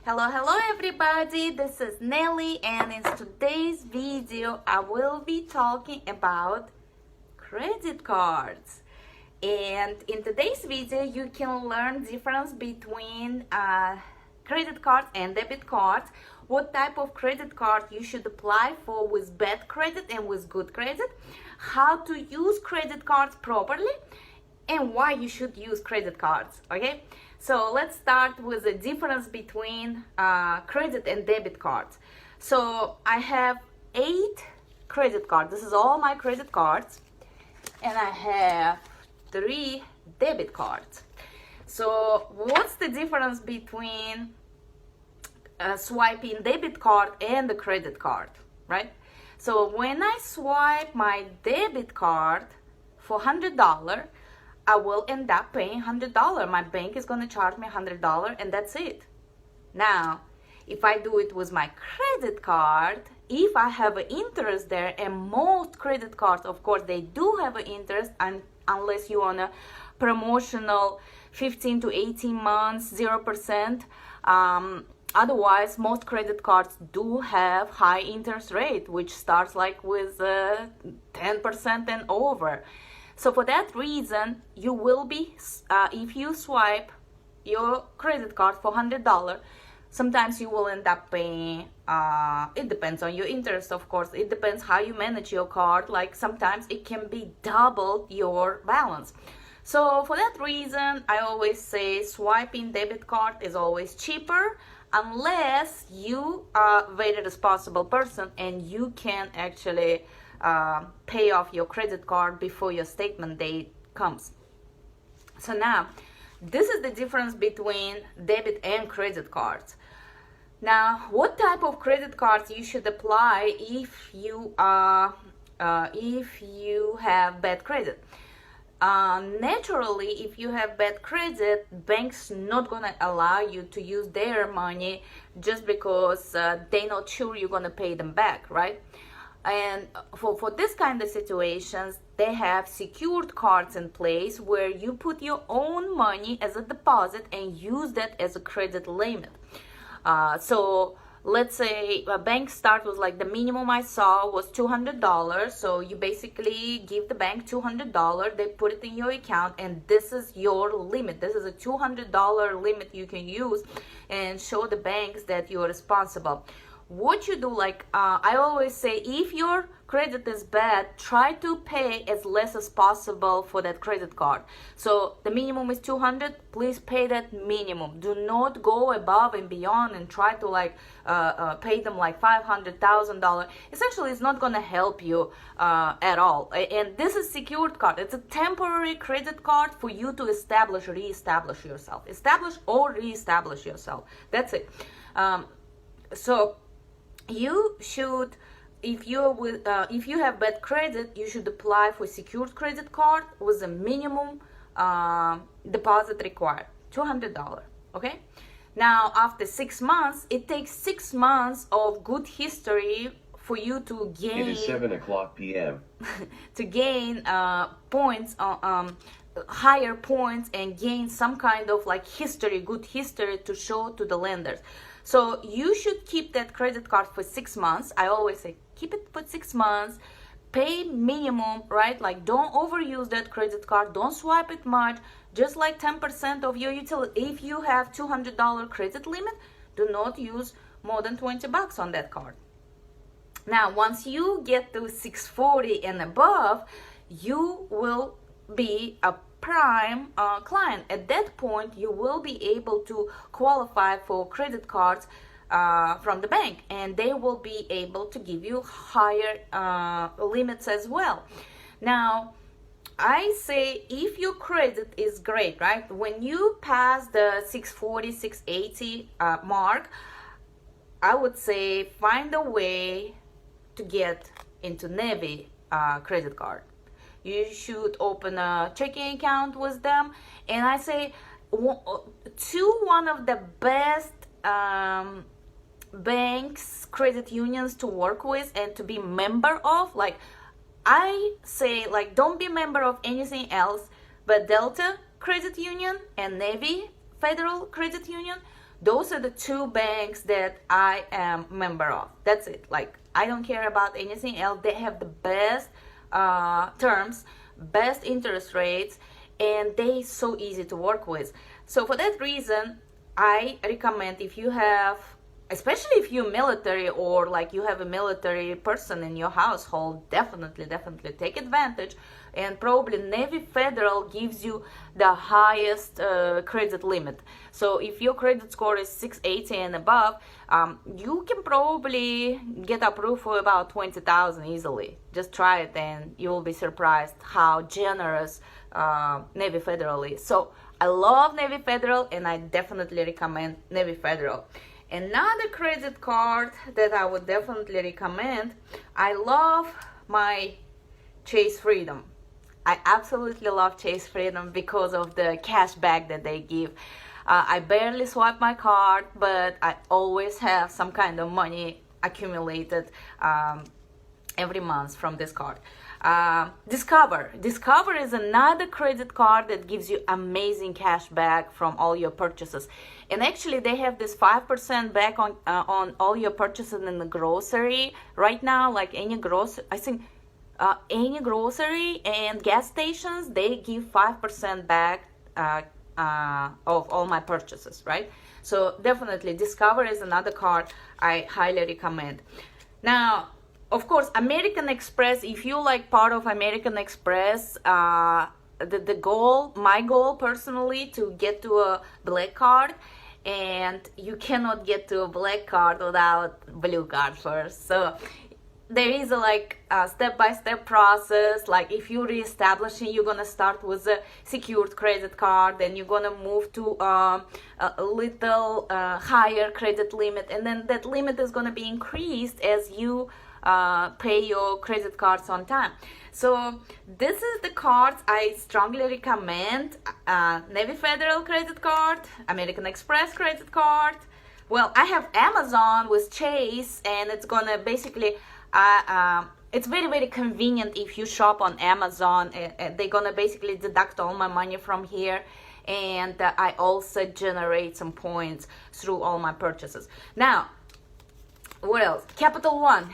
Hello everybody, this is Nelly, and in today's video I will be talking about credit cards. And in today's video you can learn difference between credit cards and debit cards, what type of credit card you should apply for with bad credit and with good credit, how to use credit cards properly, and why you should use credit cards. Okay, so let's start with the difference between credit and debit cards. So I have 8 credit cards. This is all my credit cards, and I have 3 debit cards. So what's the difference between swiping debit card and the credit card, right? So when I swipe my debit card for $100, I will end up paying $100. My bank is going to charge me $100, and that's it. Now, if I do it with my credit card, if I have an interest there, and most credit cards, of course, they do have an interest, and unless you're on a promotional 15 to 18 months, 0%. Otherwise, most credit cards do have high interest rate, which starts like with 10% and over. So for that reason, you will be, if you swipe your credit card for $100, sometimes you will end up paying, it depends on your interest, of course. It depends how you manage your card. Like sometimes it can be double your balance. So for that reason, I always say swiping debit card is always cheaper, unless you are a very responsible person and you can actually pay off your credit card before your statement date comes. So now, this is the difference between debit and credit cards. Now, what type of credit cards you should apply if you have bad credit? Naturally, if you have bad credit, banks not gonna allow you to use their money just because they're not sure you're gonna pay them back, right? And for this kind of situations, they have secured cards in place where you put your own money as a deposit and use that as a credit limit. So let's say a bank start was like the minimum I saw was $200. So you basically give the bank $200, they put it in your account, and this is your limit. This is a $200 limit you can use and show the banks that you're responsible. What you do, like I always say, if your credit is bad, try to pay as less as possible for that credit card. So the minimum is $200, please pay that minimum. Do not go above and beyond and try to like pay them like $500, $1,000. Essentially, it's not going to help you at all. And this is secured card. It's a temporary credit card for you to reestablish yourself. Establish or reestablish yourself. That's it. So you should, if you have bad credit, you should apply for secured credit card with a minimum deposit required, $200. Okay. Now, after 6 months, it takes 6 months of good history for you to gain. It is 7:00 p.m. to gain points, higher points, and gain some kind of like history, good history to show to the lenders. So you should keep that credit card for 6 months. I always say keep it for 6 months, pay minimum, right? Like don't overuse that credit card, don't swipe it much, just like 10% of your utility. If you have $200 credit limit, do not use more than $20 on that card. Now, once you get to 640 and above, you will be a prime client. At that point, you will be able to qualify for credit cards from the bank, and they will be able to give you higher limits as well. Now, I say if your credit is great, right? When you pass the 640, 680 mark, I would say find a way to get into Navy credit card. You should open a checking account with them, and I say one of the best banks, credit unions to work with and to be member of. Like I say, like don't be member of anything else but Delta Credit Union and Navy Federal Credit Union. Those are the two banks that I am member of. That's it. Like, I don't care about anything else. They have the best terms, best interest rates, and they so easy to work with. So for that reason, I recommend, if you have, especially if you're military or like you have a military person in your household, definitely take advantage. And probably Navy Federal gives you the highest credit limit. So if your credit score is 680 and above, you can probably get approved for about 20,000 easily. Just try it and you will be surprised how generous Navy Federal is. So I love Navy Federal, and I definitely recommend Navy Federal. Another credit card that I would definitely recommend, I love my Chase Freedom. I absolutely love Chase Freedom because of the cash back that they give. I barely swipe my card, but I always have some kind of money accumulated every month from this card. Discover is another credit card that gives you amazing cash back from all your purchases. And actually they have this 5% back on all your purchases in the grocery right now. Like any grocery, I think any grocery and gas stations, they give 5% back of all my purchases, right? So definitely Discover is another card I highly recommend. Now, of course, American Express, if you like part of American Express, the goal, my goal personally, to get to a black card, and you cannot get to a black card without blue card first. So there is a step-by-step process. Like if you're reestablishing, you're gonna start with a secured credit card, then you're gonna move to a little higher credit limit, and then that limit is gonna be increased as you pay your credit cards on time. So this is the cards I strongly recommend. Navy Federal credit card, American Express credit card. Well, I have Amazon with Chase, and it's gonna basically it's very convenient if you shop on Amazon. They're gonna basically deduct all my money from here, and I also generate some points through all my purchases. Now, what else? Capital One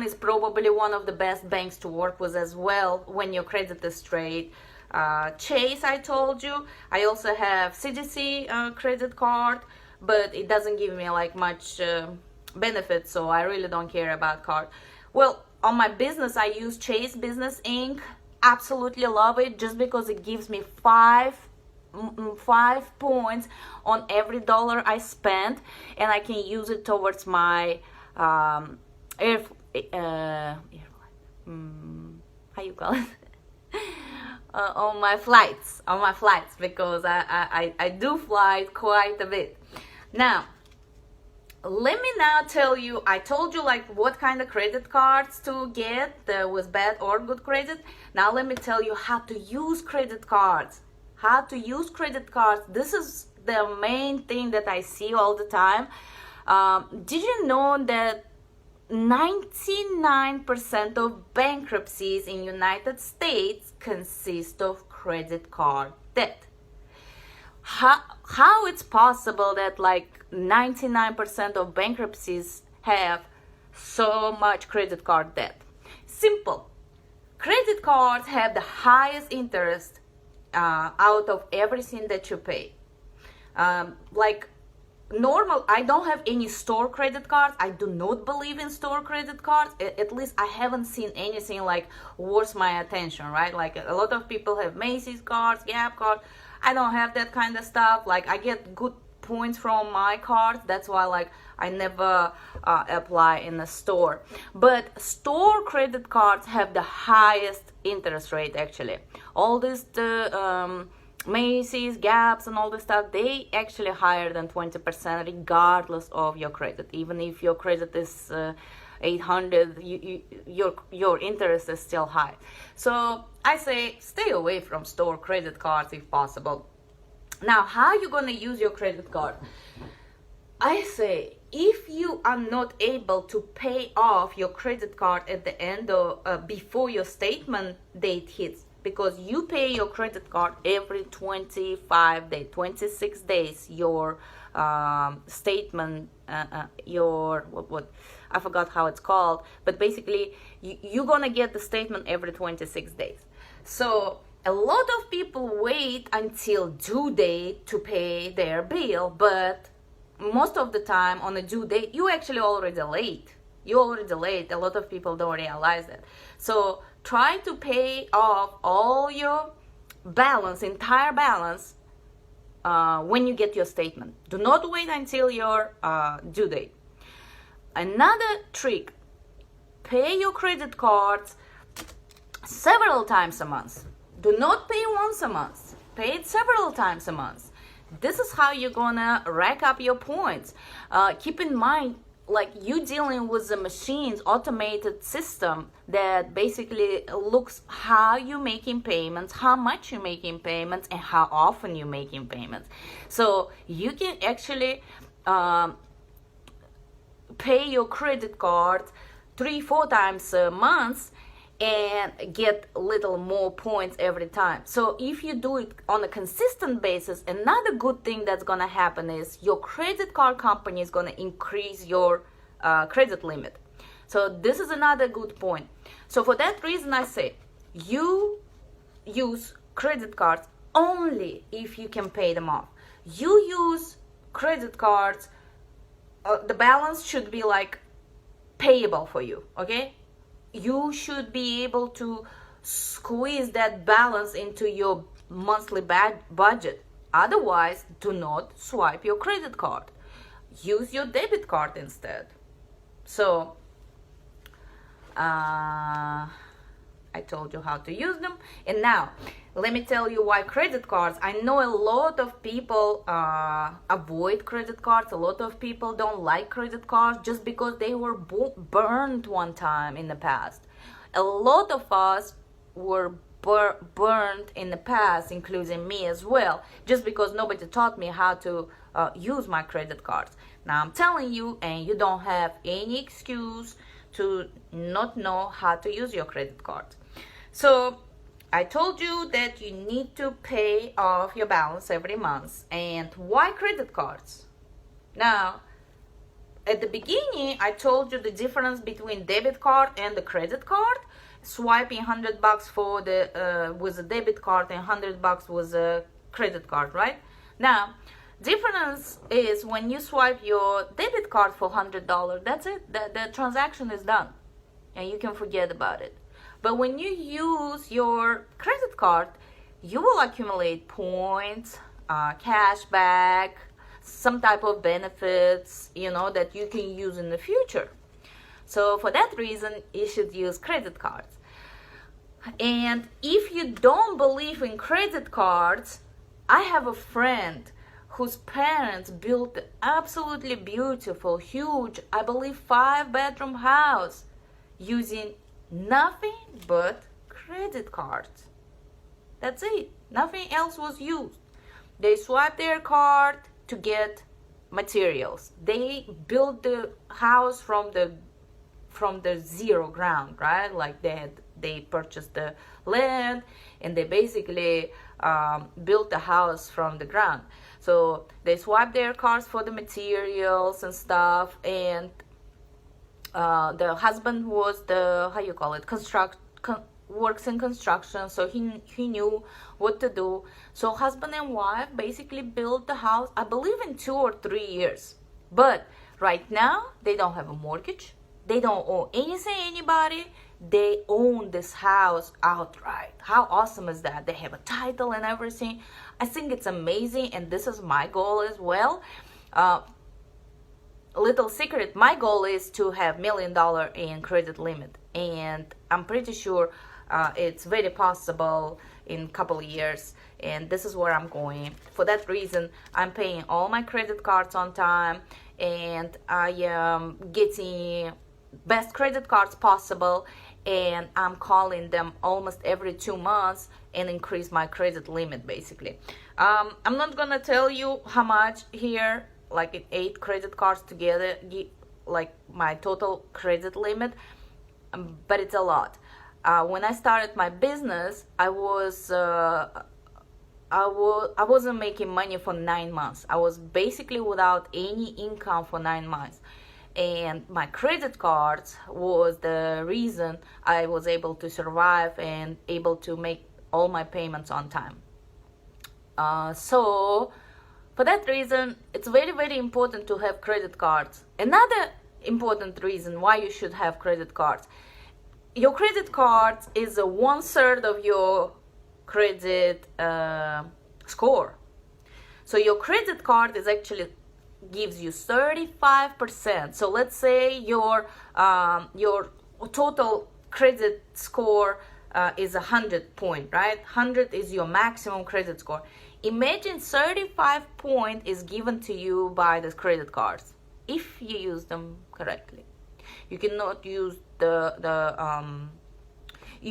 is probably one of the best banks to work with as well when your credit is straight. Chase, I told you. I also have CDC credit card, but it doesn't give me like much benefits, so I really don't care about card. Well, on my business, I use Chase Business Inc. Absolutely love it, just because it gives me 5 points on every dollar I spend, and I can use it towards my how you call it on my flights, because I do fly quite a bit. Now let me now tell you, I told you like what kind of credit cards to get with bad or good credit. Now let me tell you how to use credit cards. This is the main thing that I see all the time. Did you know that 99% of bankruptcies in United States consist of credit card debt? How it's possible that like 99% of bankruptcies have so much credit card debt? Simple. Credit cards have the highest interest out of everything that you pay. Like normal, I don't have any store credit cards. I do not believe in store credit cards. At least I haven't seen anything like worth my attention, right? Like a lot of people have Macy's cards, Gap cards. I don't have that kind of stuff. Like I get good points from my cards. That's why like I never apply in a store. But store credit cards have the highest interest rate actually. All this Macy's, Gaps, and all this stuff, they actually higher than 20% regardless of your credit. Even if your credit is 800, your interest is still high. So I say stay away from store credit cards if possible. Now, how you gonna use your credit card? I say if you are not able to pay off your credit card at the end of before your statement date hits, because you pay your credit card every 25 days, 26 days, your statement, your what I forgot how it's called, but basically you're gonna get the statement every 26 days. So a lot of people wait until due date to pay their bill, but most of the time on a due date you actually already late. You're already late. A lot of people don't realize that. So try to pay off all your balance, entire balance, when you get your statement. Do not wait until your due date. Another trick: pay your credit cards several times a month. Do not pay once a month. Pay it several times a month. This is how you're gonna rack up your points. Keep in mind, like, you dealing with the machines automated system that basically looks how you making payments, how much you're making payments, and how often you're making payments. So you can actually pay your credit card 3-4 times a month and get a little more points every time. So if you do it on a consistent basis, another good thing that's gonna happen is your credit card company is gonna increase your credit limit. So this is another good point. So for that reason, I say you use credit cards only if you can pay them off. You use credit cards, the balance should be like payable for you, okay? You should be able to squeeze that balance into your monthly budget. Otherwise, do not swipe your credit card. Use your debit card instead. So I told you how to use them. And now let me tell you why credit cards. I know a lot of people avoid credit cards. A lot of people don't like credit cards just because they were burned one time in the past. A lot of us were burned in the past, including me as well, just because nobody taught me how to use my credit cards. Now I'm telling you, and you don't have any excuse to not know how to use your credit cards. So I told you that you need to pay off your balance every month. And why credit cards? Now, at the beginning, I told you the difference between debit card and the credit card. Swiping $100 for the with a debit card and $100 with a credit card, right? Now, difference is when you swipe your debit card for $100, that's it. The transaction is done, and you can forget about it. But when you use your credit card, you will accumulate points, cash back, some type of benefits, that you can use in the future. So for that reason, you should use credit cards. And if you don't believe in credit cards, I have a friend whose parents built an absolutely beautiful, huge, I believe 5-bedroom house using nothing but credit cards. That's it. Nothing else was used. They swiped their card to get materials. They built the house from the zero ground, right? Like they purchased the land and they basically built the house from the ground. So they swiped their cards for the materials and stuff, and the husband was works in construction, so he knew what to do. So husband and wife basically built the house, I believe, in 2 or 3 years. But right now they don't have a mortgage. They don't owe anything anybody. They own this house outright. How awesome is that? They have a title and everything. I think it's amazing, and this is my goal as well. Little secret, my goal is to have $1 million in credit limit, and I'm pretty sure it's very possible in a couple of years, and this is where I'm going. For that reason, I'm paying all my credit cards on time, and I am getting best credit cards possible, and I'm calling them almost every 2 months and increase my credit limit basically. I'm not gonna tell you how much here, like 8 credit cards together, like my total credit limit, but it's a lot. When I started my business, I was I wasn't making money for 9 months. I was basically without any income for 9 months, and my credit cards was the reason I was able to survive and able to make all my payments on time. So for that reason, it's very, very important to have credit cards. Another important reason why you should have credit cards: your credit card is a 1/3 of your credit score. So your credit card is actually gives you 35%. So let's say your total credit score is 100 point, right? 100 is your maximum credit score. Imagine 35 point is given to you by the credit cards if you use them correctly. You cannot use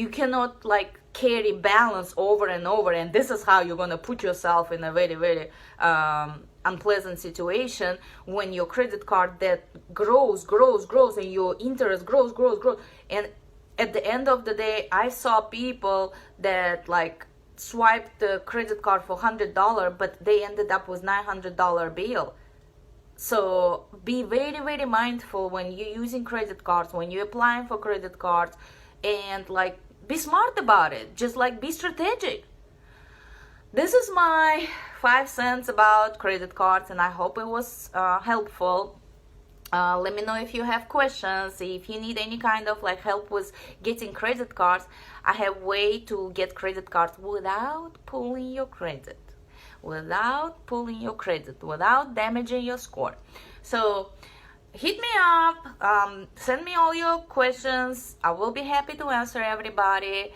you cannot like carry balance over and over, and this is how you're gonna put yourself in a very, very unpleasant situation when your credit card debt grows and your interest grows, and at the end of the day, I saw people that like swiped the credit card for $100, but they ended up with $900 bill. So be very, very mindful when you're using credit cards, when you're applying for credit cards, and like be smart about it. Just like be strategic. This is my 5 cents about credit cards, and I hope it was helpful. Let me know if you have questions, if you need any kind of like help with getting credit cards. I have way to get credit cards without pulling your credit, without damaging your score. So hit me up, send me all your questions. I will be happy to answer everybody.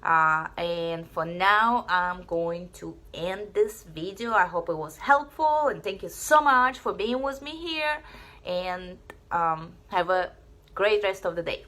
And for now, I'm going to end this video. I hope it was helpful, and thank you so much for being with me here, and have a great rest of the day.